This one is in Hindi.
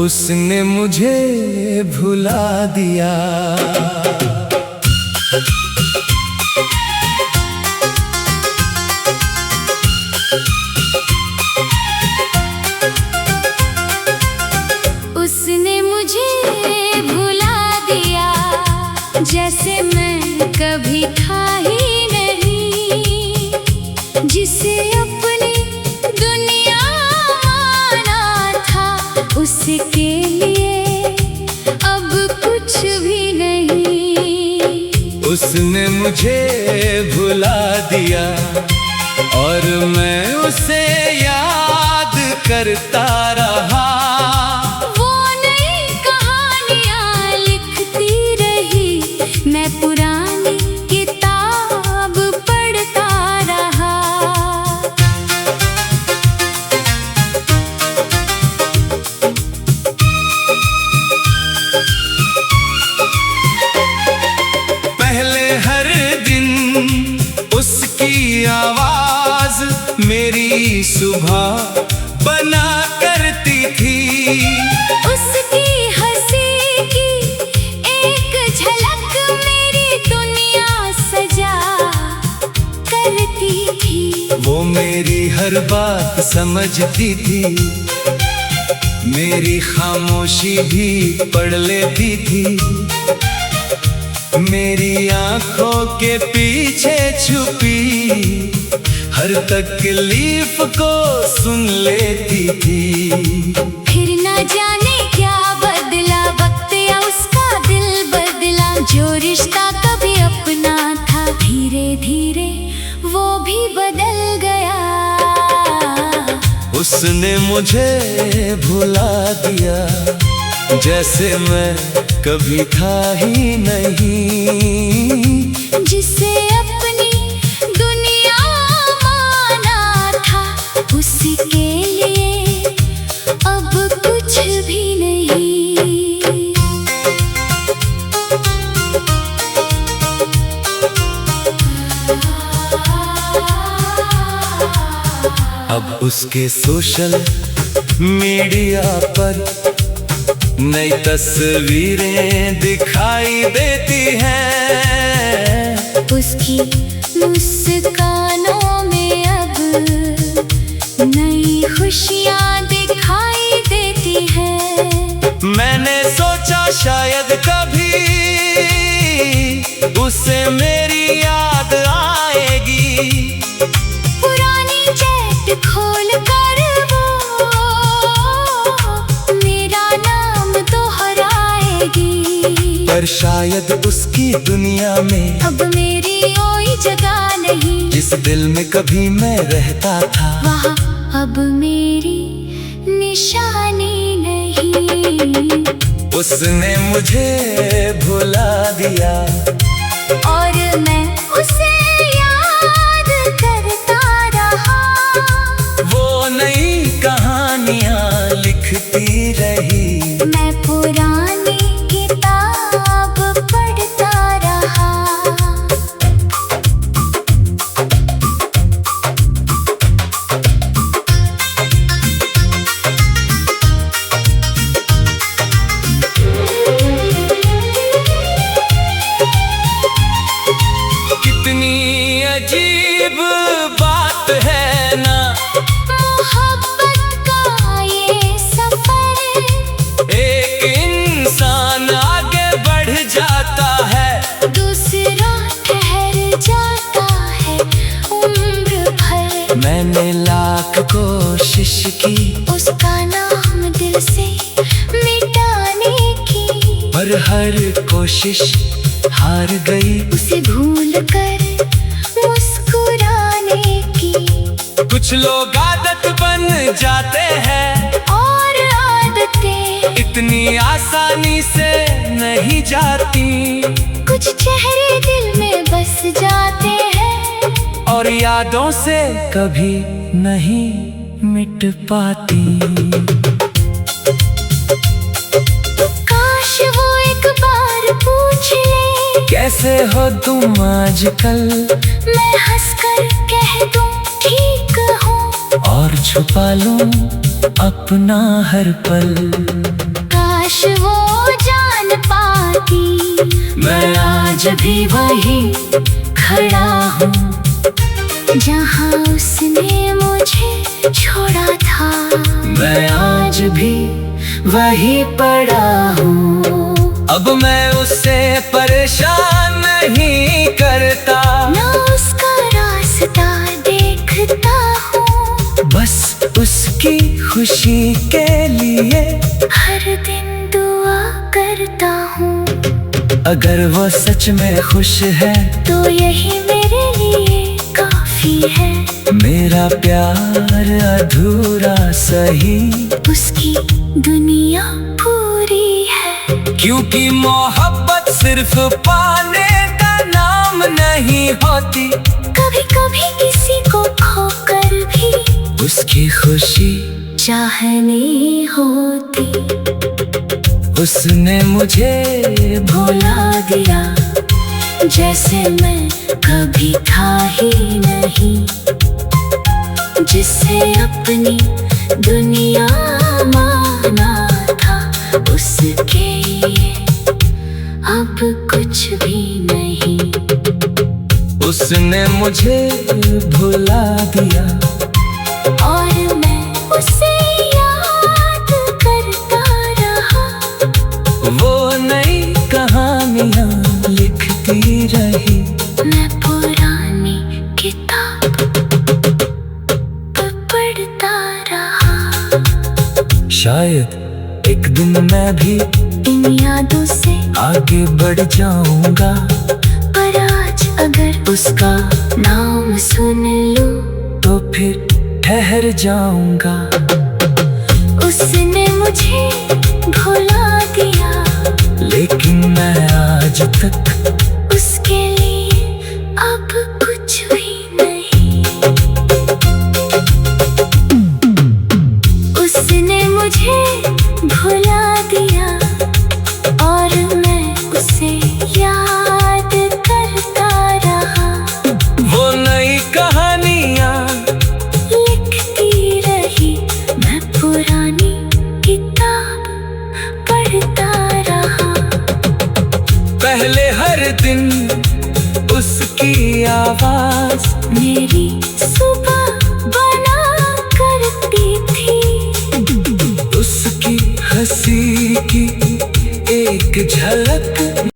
उसने मुझे भुला दिया। उसने मुझे भुला दिया, जैसे मैं कभी था ही नहीं, जिसे अपनी दुनिया माना था, उसके लिए अब कुछ भी नहीं। उसने मुझे भुला दिया और मैं उसे याद करता रहा। वो नई कहानियाँ लिखती रही, मैं पुरानी किताब पढ़ता रहा। पहले हर दिन उसकी आवाज मेरी सुबह बना करती थी। उसकी हंसी की एक झलक मेरी दुनिया सजा करती थी। वो मेरी हर बात समझती थी, मेरी खामोशी भी पढ़ लेती थी, मेरी आंखों के पीछे छुपी हर तकलीफ को सुन लेती थी। फिर न जाने क्या बदला वक्त या उसका दिल बदला, जो रिश्ता कभी अपना था धीरे धीरे वो भी बदल गया। उसने मुझे भुला दिया, जैसे मैं कभी था ही नहीं, जिसे अपनी दुनिया माना था, उसके लिए अब कुछ भी नहीं। अब उसके सोशल मीडिया पर नई तस्वीरें दिखाई देती हैं। उसकी मुस्कानों में अब नई खुशियाँ दिखाई देती हैं। मैंने सोचा शायद कभी उसे मेरी याद आएगी, पुरानी चैट खोल कर वो मेरा नाम दोहराएगी। पर शायद उसकी दुनिया में अब मेरी कोई जगह नहीं, जिस दिल में कभी मैं रहता था, वहाँ अब मेरी निशानी नहीं। उसने मुझे भुला दिया और मैं उसे याद करता रहा। वो नई कहानियाँ लिखती रही, मैं पुरानी किताब पढ़ता रहा। कितनी अजीब बात है ना, मोहब्बत का ये सफर, एक इंसान आगे बढ़ जाता है, दूसरा ठहर जाता है उम्र भर। मैंने लाख कोशिश की उसका नाम दिल से मिटाने की, पर हर कोशिश हार गई। उसे भूल कर मुस्कुराने की। कुछ लोग आदत बन जाते हैं और आदतें इतनी आसानी से नहीं जाती, कुछ चेहरे दिल में बस जाते हैं और यादों से कभी नहीं मिट पाती। काश वो एक बार पूछ ले, कैसे हो तुम आजकल, मैं हंसकर कह दूं ठीक हूँ, और छुपा लूं अपना हर पल। काश वो जान पाती मैं आज भी वही खड़ा हूँ जहाँ उसने मुझे छोड़ा था। मैं आज भी वही पड़ा हूँ। अब मैं उससे परेशान नहीं करता, ना उसका रास्ता देखता हूँ, बस उसकी खुशी के लिए हर दिन दुआ करता हूँ। अगर वो सच में खुश है तो यही मेरे लिए काफी है। मेरा प्यार अधूरा सही, उसकी दुनिया पूरी है। क्योंकि मोहब्बत सिर्फ पाने का नाम नहीं होती, कभी कभी किसी को खोकर भी उसकी खुशी चाहनी होती। उसने मुझे भुला दिया जैसे मैं कभी था ही नहीं, जिसे अपनी दुनिया माना था। उसके लिए अब कुछ भी नहीं। उसने मुझे भुला दिया और मैं उसे याद करता रहा। वो नई कहानियां लिखती रही, मैं पुरानी किताब पढ़ता रहा। शायद एक दिन मैं भी इन यादों से आगे बढ़ जाऊंगा, पर आज अगर उसका नाम सुन लूं तो फिर ठहर जाऊंगा। उसने मुझे भुला दिया, लेकिन मैं आज तक उसके लिए अब कुछ भी नहीं। उसने मुझे भुला दिया और मैं उसे याद करता रहा। वो नई कहानियां लिखती रही, मैं पुरानी किताब पढ़ता रहा। पहले हर दिन उसकी आवाज मेरी सुबह बना करती थी। उसकी हंसी की एक झलक